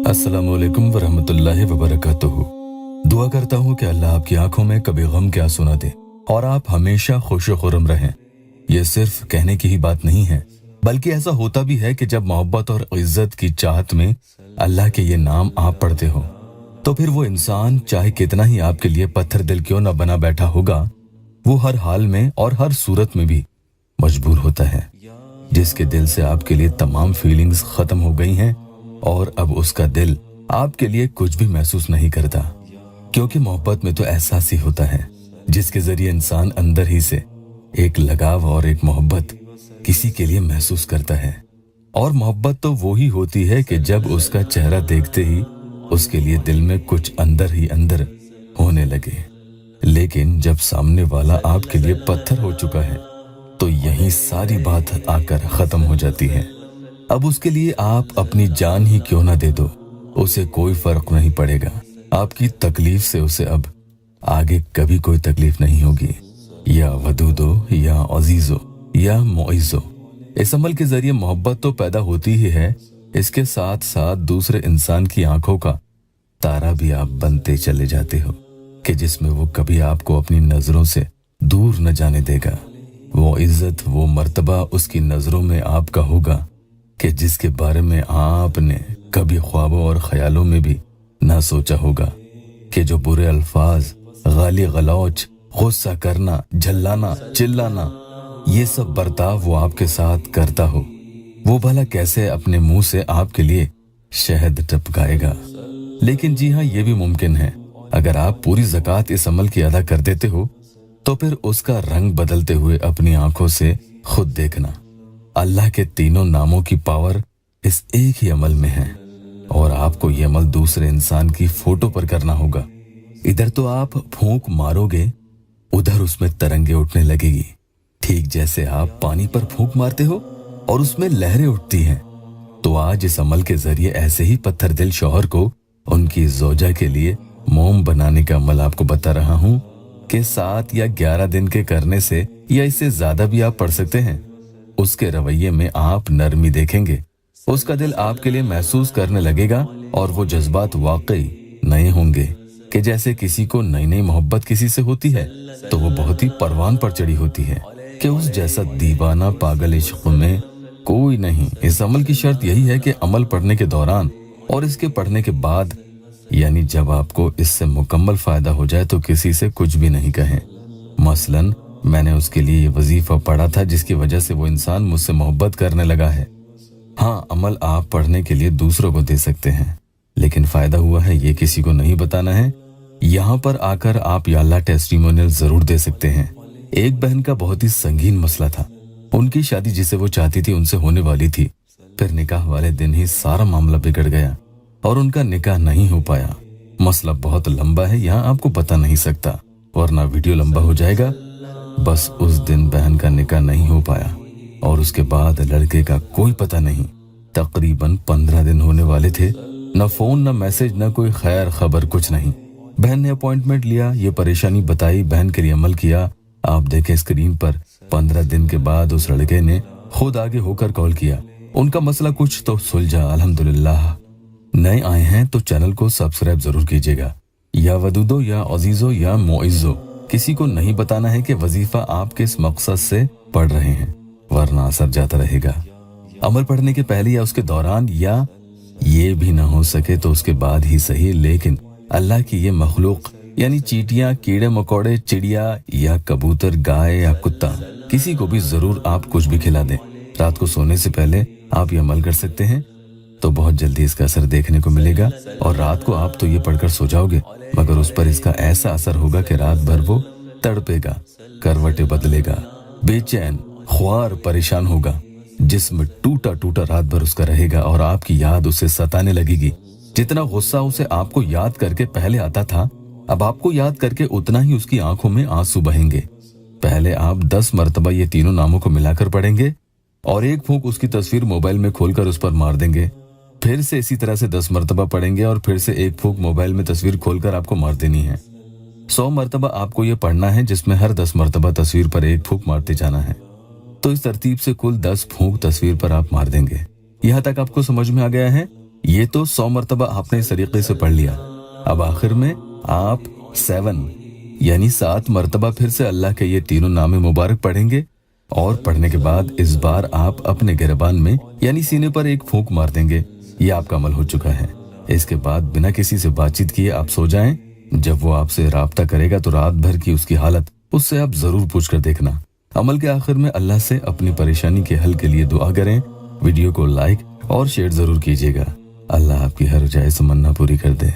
अस्सलामु अलैकुम वरहमतुल्लाहि वबरकातुहू। दुआ करता हूँ कि अल्लाह आपकी आंखों में कभी गम क्या सुना दे और आप हमेशा खुश खुर्रम रहें। ये सिर्फ कहने की ही बात नहीं है, बल्कि ऐसा होता भी है कि जब मोहब्बत और इज्जत की चाहत में अल्लाह के ये नाम आप पढ़ते हो तो फिर वो इंसान चाहे कितना ही आपके लिए पत्थर दिल क्यों न बना बैठा होगा, वो हर हाल में और हर सूरत में भी मजबूर होता है। जिसके दिल से आपके लिए तमाम फीलिंग्स खत्म हो गई हैं और अब उसका दिल आपके लिए कुछ भी महसूस नहीं करता, क्योंकि मोहब्बत में तो एहसास ही होता है जिसके जरिए इंसान अंदर ही से एक लगाव और एक मोहब्बत किसी के लिए महसूस करता है। और मोहब्बत तो वो ही होती है कि जब उसका चेहरा देखते ही उसके लिए दिल में कुछ अंदर ही अंदर होने लगे। लेकिन जब सामने वाला आपके लिए पत्थर हो चुका है तो यही सारी बात आकर खत्म हो जाती है। अब उसके लिए आप अपनी जान ही क्यों ना दे दो, उसे कोई फर्क नहीं पड़ेगा। आपकी तकलीफ से उसे अब आगे कभी कोई तकलीफ नहीं होगी। या वदूदो या अजीजो या मोइजो, इस अमल के जरिए मोहब्बत तो पैदा होती ही है, इसके साथ साथ दूसरे इंसान की आंखों का तारा भी आप बनते चले जाते हो कि जिसमें वो कभी आपको अपनी नजरों से दूर न जाने देगा। वो इज्जत, वो मर्तबा उसकी नजरों में आपका होगा कि जिसके बारे में आपने कभी ख्वाबों और ख्यालों में भी ना सोचा होगा। कि जो बुरे अल्फाज, गाली गलौच, गुस्सा करना, झल्लाना, चिल्लाना, ये सब बर्ताव वो आपके साथ करता हो, वो भला कैसे अपने मुंह से आपके लिए शहद टपकाएगा। लेकिन जी हाँ, ये भी मुमकिन है, अगर आप पूरी ज़कात इस अमल की अदा कर देते हो तो फिर उसका रंग बदलते हुए अपनी आंखों से खुद देखना। अल्लाह के तीनों नामों की पावर इस एक ही अमल में है और आपको ये अमल दूसरे इंसान की फोटो पर करना होगा। इधर तो आप फूंक मारोगे, उधर उसमें तरंगे उठने लगेगी, ठीक जैसे आप पानी पर फूंक मारते हो और उसमें लहरें उठती हैं। तो आज इस अमल के जरिए ऐसे ही पत्थर दिल शौहर को उनकी जोजा के लिए मोम बनाने का अमल आपको बता रहा हूँ कि 7 या 11 दिन के करने से या इससे ज्यादा भी आप पढ़ सकते हैं। उसके रवैये में आप नरमी देखेंगे, उसका दिल आपके लिए महसूस करने लगेगा और वो जज्बात वाकई नए होंगे कि जैसे किसी को नई नई मोहब्बत किसी से होती है तो वो बहुत ही परवान पर चढ़ी होती है कि उस जैसा दीवाना पागल इश्क में कोई नहीं। इस अमल की शर्त यही है कि अमल पढ़ने के दौरान और इसके पढ़ने के बाद, यानी जब आपको इससे मुकम्मल फायदा हो जाए, तो किसी से कुछ भी नहीं कहें। मसलन मैंने उसके लिए ये वजीफा पढ़ा था जिसकी वजह से वो इंसान मुझसे मोहब्बत करने लगा है। हाँ, अमल आप पढ़ने के लिए दूसरों को दे सकते हैं, लेकिन फायदा हुआ है ये किसी को नहीं बताना है। यहाँ पर आकर आप या अल्लाह टेस्टिमोनियल जरूर दे सकते हैं। एक बहन का बहुत ही संगीन मसला था। उनकी शादी जिसे वो चाहती थी उनसे होने वाली थी, फिर निकाह वाले दिन ही सारा मामला बिगड़ गया और उनका निकाह नहीं हो पाया। मसला बहुत लंबा है, यहाँ आपको बता नहीं सकता वरना वीडियो लंबा हो जाएगा। बस उस दिन बहन का निकाह नहीं हो पाया और उसके बाद लड़के का कोई पता नहीं। तकरीबन 15 दिन होने वाले थे, न फोन, न मैसेज, न कोई खैर खबर, कुछ नहीं। बहन ने अपॉइंटमेंट लिया, ये परेशानी बताई, बहन के लिए अमल किया। आप देखें स्क्रीन पर 15 दिन के बाद उस लड़के ने खुद आगे होकर कॉल किया। उनका मसला कुछ तो सुलझा, अल्हम्दुलिल्लाह। नए आए हैं तो चैनल को सब्सक्राइब जरूर कीजिएगा। या वदूदो या अजीजो या मोइजो, किसी को नहीं बताना है कि वजीफा आप किस मकसद से पढ़ रहे हैं, वरना असर जाता रहेगा। अमल पढ़ने के पहले या उसके दौरान, या ये भी ना हो सके तो उसके बाद ही सही, लेकिन अल्लाह की ये मखलूक यानी चींटियां, कीड़े मकोड़े, चिड़िया या कबूतर, गाय या कुत्ता, किसी को भी जरूर आप कुछ भी खिला दें। रात को सोने से पहले आप ये अमल कर सकते हैं तो बहुत जल्दी इसका असर देखने को मिलेगा। और रात को आप तो ये पढ़कर सो जाओगे, मगर उस पर इसका ऐसा असर होगा कि रात भर वो तड़पेगा, करवटें बदलेगा, बेचैन, ख्वार, परेशान होगा, जिस्म टूटा टूटा रात भर उसका रहेगा और आपकी याद उसे सताने लगेगी। जितना गुस्सा उसे आपको याद करके पहले आता था, अब आपको याद करके उतना ही उसकी आंखों में आंसू बहेंगे। पहले आप 10 मरतबा ये तीनों नामों को मिलाकर पढ़ेंगे और एक फूंक उसकी तस्वीर मोबाइल में खोलकर उस पर मार देंगे। फिर से इसी तरह से 10 मरतबा पढ़ेंगे और फिर से एक फूंक मोबाइल में तस्वीर खोलकर आपको मार देनी है। 100 मरतबा आपको ये पढ़ना है, जिसमें हर 10 मरतबा तस्वीर पर एक फूंक मारते जाना है। तो इस तरतीब से कुल 10 फूंक तस्वीर पर आप मार देंगे। यहाँ तक आपको समझ में आ गया है? ये तो 100 मरतबा आपने इस तरीके से पढ़ लिया। अब आखिर में आप 7 यानी 7 मरतबा फिर से अल्लाह के ये तीनों नाम मुबारक पढ़ेंगे और पढ़ने के बाद इस बार आप अपने गिरबान में यानी सीने पर एक फूंक मार देंगे। ये आपका अमल हो चुका है। इसके बाद बिना किसी से बातचीत किए आप सो जाएं। जब वो आपसे राब्ता करेगा तो रात भर की उसकी हालत उससे आप जरूर पूछ कर देखना। अमल के आखिर में अल्लाह से अपनी परेशानी के हल के लिए दुआ करें। वीडियो को लाइक और शेयर जरूर कीजिएगा। अल्लाह आपकी हर जायज़ तमन्ना पूरी कर दे।